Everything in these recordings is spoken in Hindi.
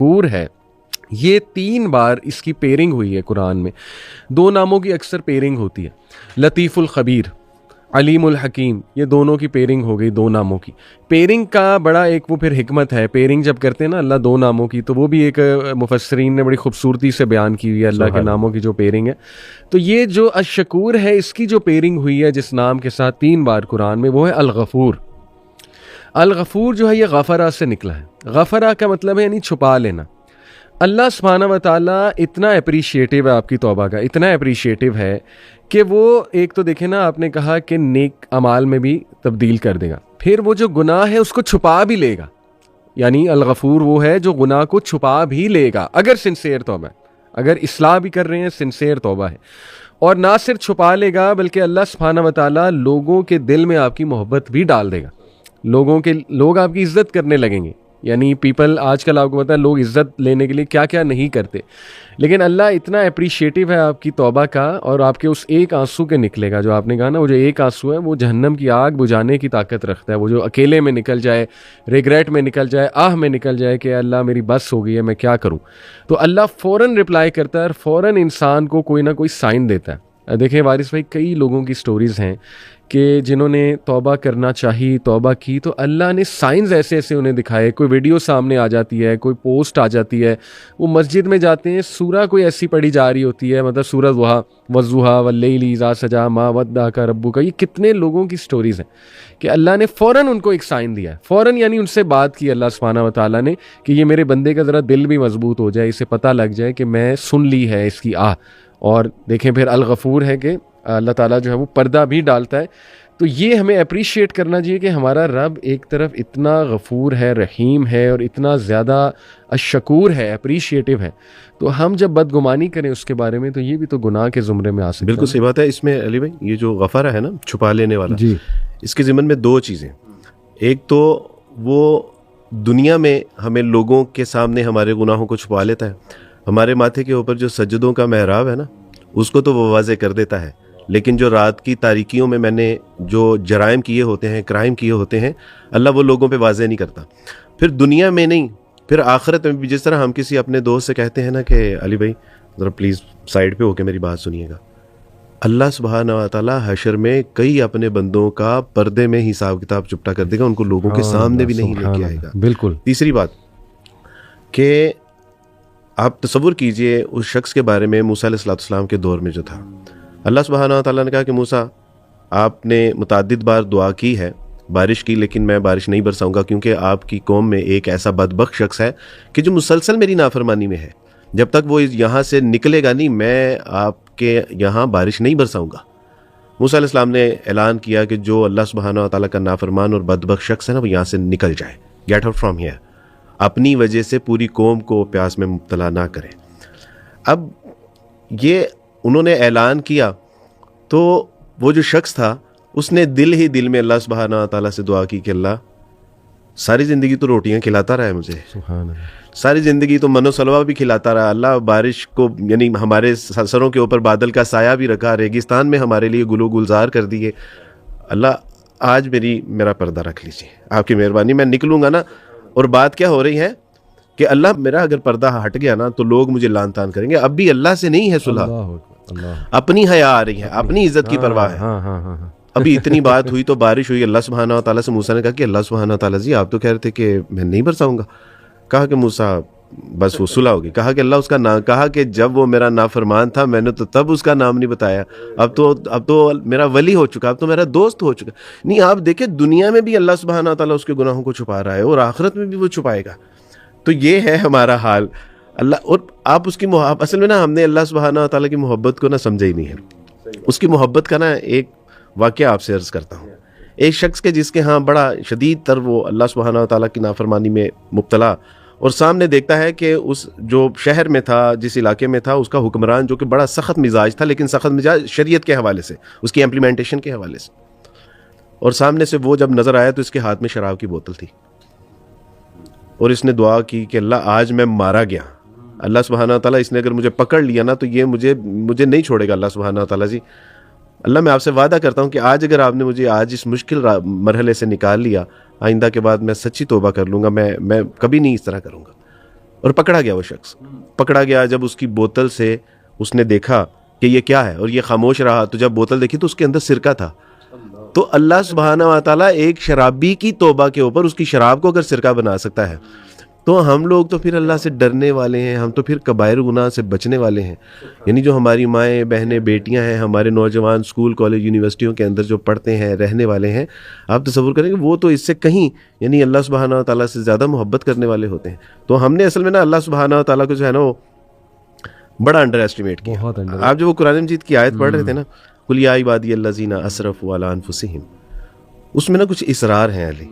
गफूर है, ये 3 बार इसकी पेयरिंग हुई है कुरान में। 2 नामों की अक्सर पेयरिंग होती है, लतीफ़ुल ख़बीर, अलीमुल हकीम, ये दोनों की पेयरिंग हो गई 2 नामों की। पेयरिंग का बड़ा एक वो फिर हिकमत है, पेयरिंग जब करते हैं ना अल्लाह 2 नामों की, तो वो भी एक मुफस्सरीन ने बड़ी खूबसूरती से बयान की हुई है अल्लाह के नामों की जो पेयरिंग है। तो ये जो अश-शकूर है, इसकी जो पेयरिंग हुई है जिस नाम के साथ 3 बार कुरान में, वो है अल-गफूर। अल-गफूर जो है ये गफरा से निकला है। गफरा का मतलब है यानी छुपा लेना। अल्लाह सुब्हाना व तआला इतना अप्रिशिएटिव है आपकी तौबा का, इतना अप्रिशिएटिव है कि वो एक तो देखे ना, आपने कहा कि नेक अमाल में भी तब्दील कर देगा, फिर वो जो गुनाह है उसको छुपा भी लेगा। यानी अल-गफूर वो है जो गुनाह को छुपा भी लेगा अगर सिंसेयर तौबा है, अगर इस्लाह भी कर रहे हैं, सिंसेयर तौबा है। और ना सिर्फ छुपा लेगा बल्कि अल्लाह सुब्हाना व तआला लोगों के दिल में आपकी मोहब्बत भी डाल देगा। लोग आपकी इज्जत करने लगेंगे। यानी पीपल, आजकल आपको पता है लोग इज्जत लेने के लिए क्या क्या नहीं करते, लेकिन अल्लाह इतना अप्रिशिएटिव है आपकी तौबा का, और आपके उस एक आंसू के निकलेगा जो आपने कहा ना, वो जो एक आंसू है वो जहन्नम की आग बुझाने की ताकत रखता है। वो जो अकेले में निकल जाए, रिग्रेट में निकल जाए, आह में निकल जाए कि अल्लाह मेरी बस हो गई है, मैं क्या करूँ, तो अल्लाह फ़ौरन रिप्लाई करता है और फ़ौरन इंसान को कोई ना कोई साइन देता है। देखें वारिस भाई, कई लोगों की स्टोरीज़ हैं कि जिन्होंने तौबा करना चाही, तौबा की, तो अल्लाह ने साइंस ऐसे ऐसे उन्हें दिखाए। कोई वीडियो सामने आ जाती है, कोई पोस्ट आ जाती है, वो मस्जिद में जाते हैं, सूरा कोई ऐसी पढ़ी जा रही होती है, मतलब सूरत वज़ुहा वल्लैलि इज़ा सजा मा वद्दाका रब्बुका। ये कितने लोगों की स्टोरीज़ हैं कि अल्लाह ने फ़ौरन उनको एक साइन दिया, फ़ौरन यानी उनसे बात की अल्लाह सुब्हाना व तआला ने कि ये मेरे बंदे का ज़रा दिल भी मजबूत हो जाए, इसे पता लग जाए कि मैं सुन ली है इसकी आह। और देखें फिर अल-गफूर है कि अल्लाह ताला जो है वो पर्दा भी डालता है। तो ये हमें अप्रिशिएट करना चाहिए कि हमारा रब एक तरफ इतना गफूर है, रहीम है, और इतना ज़्यादा अश-शकूर है, अप्रिशिएटिव है, तो हम जब बदगुमानी करें उसके बारे में तो ये भी तो गुनाह के ज़ुमरे में आ सकता है। बिल्कुल सही बात है। इसमें अली भाई, ये जो गफरा है ना, छुपा लेने वाला जी, इसके ज़िम्मन में 2 चीज़ें। एक तो वो दुनिया में हमें लोगों के सामने हमारे गुनाहों को छुपा लेता है। हमारे माथे के ऊपर जो सज्जदों का मेहराब है ना, उसको तो वो वाज़े कर देता है, लेकिन जो रात की तारीकियों में मैंने जो जराइम किए होते हैं, क्राइम किए होते हैं, अल्लाह वो लोगों पे वाज़े नहीं करता। फिर दुनिया में नहीं, फिर आखिरत में भी। जिस तरह हम किसी अपने दोस्त से कहते हैं ना कि अली भाई ज़रा प्लीज़ साइड पे होके मेरी बात सुनिएगा, अल्लाह सुब्हाना व तआला हशर में कई अपने बंदों का पर्दे में हिसाब किताब चुपटा कर देगा, उनको लोगों के सामने भी नहीं लेके आएगा। बिल्कुल। तीसरी बात कि आप तसव्वुर कीजिए उस शख्स के बारे में मूसा अलैहिस्सलाम के दौर में जो था, अल्लाह सुब्हाना व तआला ने कहा कि मूसा, आपने मुतअद्दिद बार दुआ की है बारिश की, लेकिन मैं बारिश नहीं बरसाऊंगा क्योंकि आपकी कौम में एक ऐसा बदबख्त शख्स है कि जो मुसलसल मेरी नाफरमानी में है। जब तक वो यहाँ से निकलेगा नहीं, मैं आपके यहाँ बारिश नहीं बरसाऊंगा। मूसा अलैहिस्सलाम ने ऐलान किया कि जो अल्लाह सुब्हाना व तआला का नाफरमान और बदबख्त शख्स है ना, वो यहाँ से निकल जाए, गेट आउट फ्रॉम हियर। अपनी वजह से पूरी कौम को प्यास में मुब्तला ना करें। अब ये उन्होंने ऐलान किया तो वो जो शख्स था उसने दिल ही दिल में अल्लाह सुब्हाना व तआला से दुआ की कि अल्लाह, सारी ज़िंदगी तो रोटियां खिलाता रहा है मुझे, सारी ज़िंदगी तो मनो सलवा भी खिलाता रहा, अल्लाह बारिश को यानी हमारे सरों के ऊपर बादल का साया भी रखा, रेगिस्तान में हमारे लिए गुलो गुलजार कर दिए, अल्लाह आज मेरा पर्दा रख लीजिए, आपकी मेहरबानी, मैं निकलूँगा ना। और बात क्या हो रही है कि अल्लाह मेरा अगर पर्दा हट गया ना तो लोग मुझे लान तान करेंगे। अब भी अल्लाह से नहीं है सुलह, अपनी हया आ रही है, अपनी इज्जत की परवाह है। अभी इतनी बात हुई तो बारिश हुई, अल्लाह सुब्हाना व तआला से मूसा ने कहा कि अल्लाह सुब्हाना व तआला जी, आप तो कह रहे थे कि मैं नहीं बरसाऊंगा। कहा कि मूसा बस वो सुलह होगी। कहा कि अल्लाह उसका नाम, कहा कि जब वो मेरा नाफरमान था मैंने तो तब उसका नाम नहीं बताया, अब तो मेरा वली हो चुका, अब तो मेरा दोस्त हो चुका। नहीं, आप देखें दुनिया में भी अल्लाह सुब्हाना व तआला उसके गुनाहों को छुपा रहा है और आखिरत में भी वो छुपाएगा। तो ये है हमारा हाल। अल्लाह, और आप उसकी असल में ना हमने अल्लाह सुब्हाना व तआला की मोहब्बत को ना समझा ही नहीं है। उसकी मोहब्बत का ना एक वाक़या आपसे अर्ज़ करता हूँ। एक शख्स के जिसके यहाँ बड़ा शदीद तर वो अल्लाह सुब्हाना व तआला की नाफरमानी में मुब्तला, और सामने देखता है कि उस जो शहर में था, जिस इलाके में था, उसका हुक्मरान जो कि बड़ा सख्त मिजाज था, लेकिन सख्त मिजाज शरीयत के हवाले से, उसकी इम्प्लीमेंटेशन के हवाले से, और सामने से वो जब नज़र आया तो इसके हाथ में शराब की बोतल थी और इसने दुआ की कि अल्लाह आज मैं मारा गया, अल्लाह सुब्हाना व तआला इसने अगर मुझे पकड़ लिया ना तो ये मुझे नहीं छोड़ेगा। अल्लाह सुब्हाना व तआला जी, अल्लाह मैं आपसे वादा करता हूँ कि आज अगर आपने मुझे आज इस मुश्किल मरहले से निकाल लिया, आइंदा के बाद मैं सच्ची तौबा कर लूँगा, मैं कभी नहीं इस तरह करूँगा। और पकड़ा गया वो शख्स, पकड़ा गया। जब उसकी बोतल से उसने देखा कि ये क्या है और ये खामोश रहा, तो जब बोतल देखी तो उसके अंदर सिरका था। तो अल्लाह सुब्हानहू व तआला एक शराबी की तौबा के ऊपर उसकी शराब को अगर सिरका बना सकता है, तो हम लोग तो फिर अल्लाह से डरने वाले हैं, हम तो फिर कबायर गुनाह से बचने वाले हैं। यानी जो हमारी माएँ बहनें बेटियां हैं, हमारे नौजवान स्कूल कॉलेज यूनिवर्सिटियों के अंदर जो पढ़ते हैं रहने वाले हैं, आप तसव्वुर करें कि वो तो इससे कहीं यानी अल्लाह सुब्हानहू व तआला से ज़्यादा मोहब्बत करने वाले होते हैं। तो हमने असल में ना अल्लाह सुब्हानहू व तआला को जो है ना वो बड़ा अंडर एस्टिमेट किया। आप जो वो कुरान मजीद की आयत पढ़ रहे थे ना, कुल या इबादियल्लज़ीना अस्रफ़ू अला अनफुसिहिम, उसमें ना कुछ इसरार हैं अली,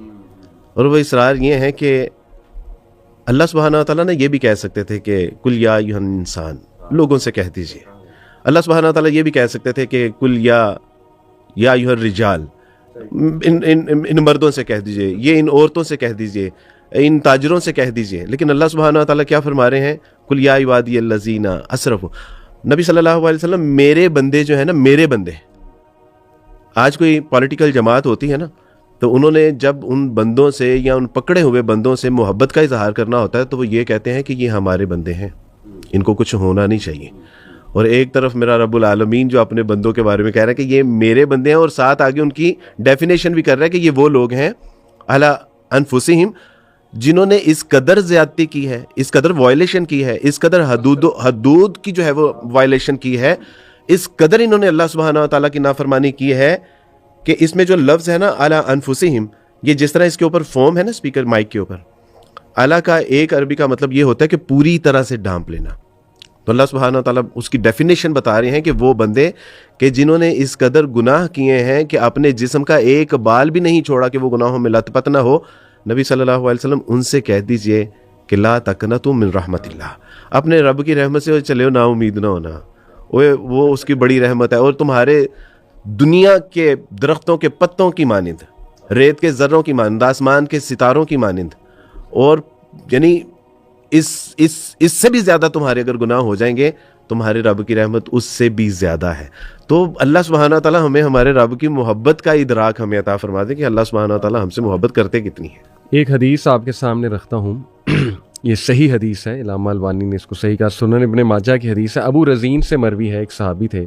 और वो इसरार ये हैं कि अल्लाह सुब्हानहू व तआला ने ये भी कह सकते थे कि कुल या अय्युहन इंसान, लोगों से कह दीजिए। अल्लाह सुब्हानहू व तआला ये भी कह सकते थे कि कुल या अय्युहर रिजाल, इन मर्दों से कह दीजिए, ये इन औरतों से कह दीजिए, इन ताजरों से कह दीजिए। लेकिन अल्लाह सुब्हानहू व तआला क्या फरमा रहे हैं, कुल या इबादियल्लज़ीना अस्रफ़ू। नबी सल्लल्लाहु अलैहि वसल्लम, मेरे बंदे जो है ना, मेरे बंदे। आज कोई पॉलिटिकल जमात होती है ना, तो उन्होंने जब उन बंदों से या उन पकड़े हुए बंदों से मोहब्बत का इजहार करना होता है, तो वो ये कहते हैं कि ये हमारे बंदे हैं, इनको कुछ होना नहीं चाहिए। और एक तरफ मेरा रब्बुल आलमीन जो अपने बंदों के बारे में कह रहा है कि ये मेरे बंदे हैं, और साथ आगे उनकी डेफिनेशन भी कर रहा है कि ये वो लोग हैं अला अनफुसिहिम, जिन्होंने इस कदर ज्यादती की है, इस कदर वायलेशन की है, इस कदर हदूद की जो है वो वायलेशन की है, इस कदर इन्होंने अल्लाह सुब्हानहू व तआला की नाफरमानी की है कि इसमें जो लफ्ज़ है ना अला अनफुसिहिम, ये जिस तरह इसके ऊपर फॉर्म है ना स्पीकर माइक के ऊपर, अला का एक अरबी का मतलब ये होता है कि पूरी तरह से ढांप लेना। तो अल्लाह सुब्हानहू व तआला उसकी डेफिनेशन बता रहे हैं कि वो बंदे कि जिन्होंने इस कदर गुनाह किए हैं कि अपने जिस्म का एक बाल भी नहीं छोड़ा कि वो गुनाहों में लथपथ ना हो। नबी सल्लल्लाहु अलैहि वसल्लम, उनसे कह दीजिए कि ला तकनतु मिन रहमतिल्लाह, अपने रब की रहमत से चले हो, ना उम्मीद ना होना, वो उसकी बड़ी रहमत है। और तुम्हारे दुनिया के दरख्तों के पत्तों की मानिंद, रेत के ज़र्रों की मानिंद, आसमान के सितारों की मानिंद, और यानी इससे भी ज़्यादा तुम्हारे अगर गुनाह हो जाएंगे, तुम्हारे रब की रहमत उससे भी ज़्यादा है। तो अल्लाह सुब्हानहू व तआला हमें हमारे रब की मोहब्बत का इदराक हमें अता फरमा दे कि अल्लाह सुब्हानहू व तआला हमसे मोहब्बत करते कितनी है। एक हदीस आपके सामने रखता हूँ ये सही हदीस है, इमाम अलबानी ने इसको सही कहा, सुनन इब्ने माजा की हदीस है, अबू रज़ीन से मरवी है, एक सहाबी थे,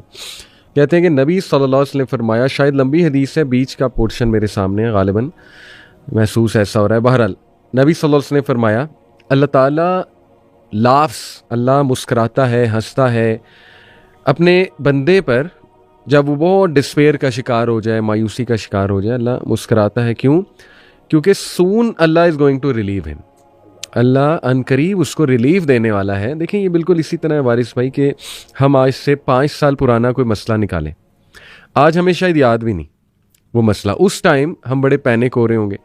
कहते हैं कि नबी सल्लल्लाहु अलैहि वसल्लम फरमाया, शायद लंबी हदीस है, बीच का पोर्शन मेरे सामने है, गालिबन महसूस ऐसा हो रहा है। बहरहाल नबी सल्लल्लाहु अलैहि वसल्लम फरमाया, अल्लाह ताला लाफ्स, अल्लाह मुस्कुराता है, हंसता है अपने बंदे पर जब वो बहुत डिस्पेयर का शिकार हो जाए, मायूसी का शिकार हो जाए, अल्लाह मुस्कुराता है। क्यों? क्योंकि soon Allah is going to relieve him, Allah अनकरीब उसको रिलीफ देने वाला है। देखें ये बिल्कुल इसी तरह है वारिस भाई कि हम आज से 5 साल पुराना कोई मसला निकालें, आज हमें शायद याद भी नहीं वो मसला, उस टाइम हम बड़े पैनिक हो रहे होंगे,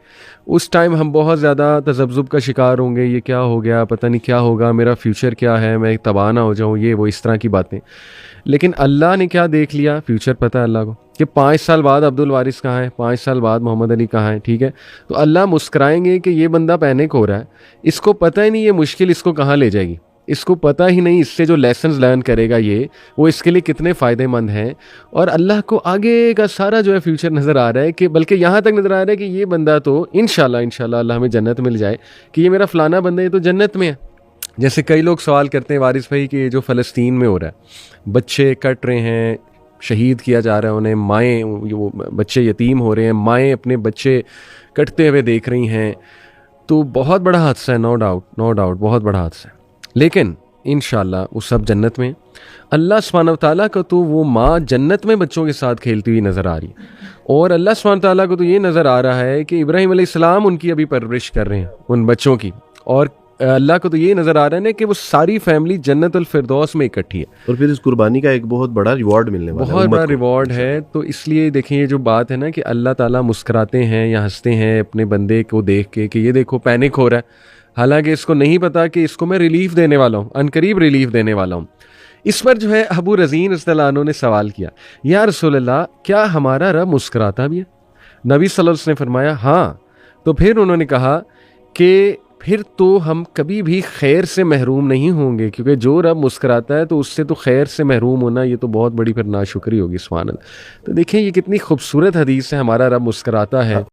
उस टाइम हम बहुत ज़्यादा तज़ब्ज़ुब का शिकार होंगे, ये क्या हो गया, पता नहीं क्या होगा, मेरा फ्यूचर क्या है, मैं तबाह ना हो जाऊँ, ये वो इस तरह की बातें। लेकिन अल्लाह ने क्या देख लिया, फ्यूचर पता है अल्लाह को कि 5 साल बाद अब्दुल वारिस कहाँ है, 5 साल बाद मोहम्मद अली कहाँ है, ठीक है। तो अल्लाह मुस्कुराएंगे कि ये बंदा पैनिक हो रहा है, इसको पता ही नहीं ये मुश्किल इसको कहाँ ले जाएगी, इसको पता ही नहीं इससे जो लेसन्स लर्न करेगा ये वो इसके लिए कितने फ़ायदेमंद हैं। और अल्लाह को आगे का सारा जो है फ्यूचर नज़र आ रहा है कि बल्कि यहाँ तक नज़र आ रहा है कि ये बंदा तो इंशाल्लाह अल्लाह हमें जन्नत मिल जाए, कि ये मेरा फ़लाना बंदा ये तो जन्नत में है। जैसे कई लोग सवाल करते हैं वारिस भाई कि जो फ़लस्तीन में हो रहा है, बच्चे कट रहे हैं, शहीद किया जा रहा है उन्हें, माएँ वो बच्चे यतीम हो रहे हैं, माएँ अपने बच्चे कटते हुए देख रही हैं, तो बहुत बड़ा हादसा है, नो डाउट बहुत बड़ा हादसा है। लेकिन इंशाल्लाह वो सब जन्नत में, अल्लाह सुब्हानहू व तआला को तो वो माँ जन्नत में बच्चों के साथ खेलती हुई नज़र आ रही है, और अल्लाह सुब्हानहू व तआला को तो ये नज़र आ रहा है कि इब्राहीम अलैहिस्सलाम उनकी अभी परवरिश कर रहे हैं उन बच्चों की, और अल्लाह को तो ये नज़र आ रहा है ना कि वो सारी फैमिली जन्नतुल फिरदौस में इकट्ठी है, और फिर इस कुर्बानी का एक बहुत बड़ा रिवॉर्ड मिलने वाला है, बहुत बड़ा रिवॉर्ड है। तो इसलिए देखिए ये जो बात है ना कि अल्लाह ताला मुस्कुराते हैं या हंसते हैं अपने बंदे को देख के कि ये देखो पैनिक हो रहा है, हालांकि इसको नहीं पता कि इसको मैं रिलीफ देने वाला हूँ, अनकरीब रिलीफ देने वाला हूँ। इस पर जो है अबू रज़ीन रज़ियल्लाहु अन्हु ने सवाल किया, या रसूलल्लाह क्या हमारा रब मुस्कुराता भी है? नबी सल्लल्लाहु अलैहि वसल्लम ने फरमाया हाँ। तो फिर उन्होंने कहा कि फिर तो हम कभी भी खैर से महरूम नहीं होंगे, क्योंकि जो रब मुस्कुराता है तो उससे तो खैर से महरूम होना ये तो बहुत बड़ी फिर नाशुक्री होगी। सुभान अल्लाह। तो देखिए ये कितनी खूबसूरत हदीस है, हमारा रब मुस्कुराता है।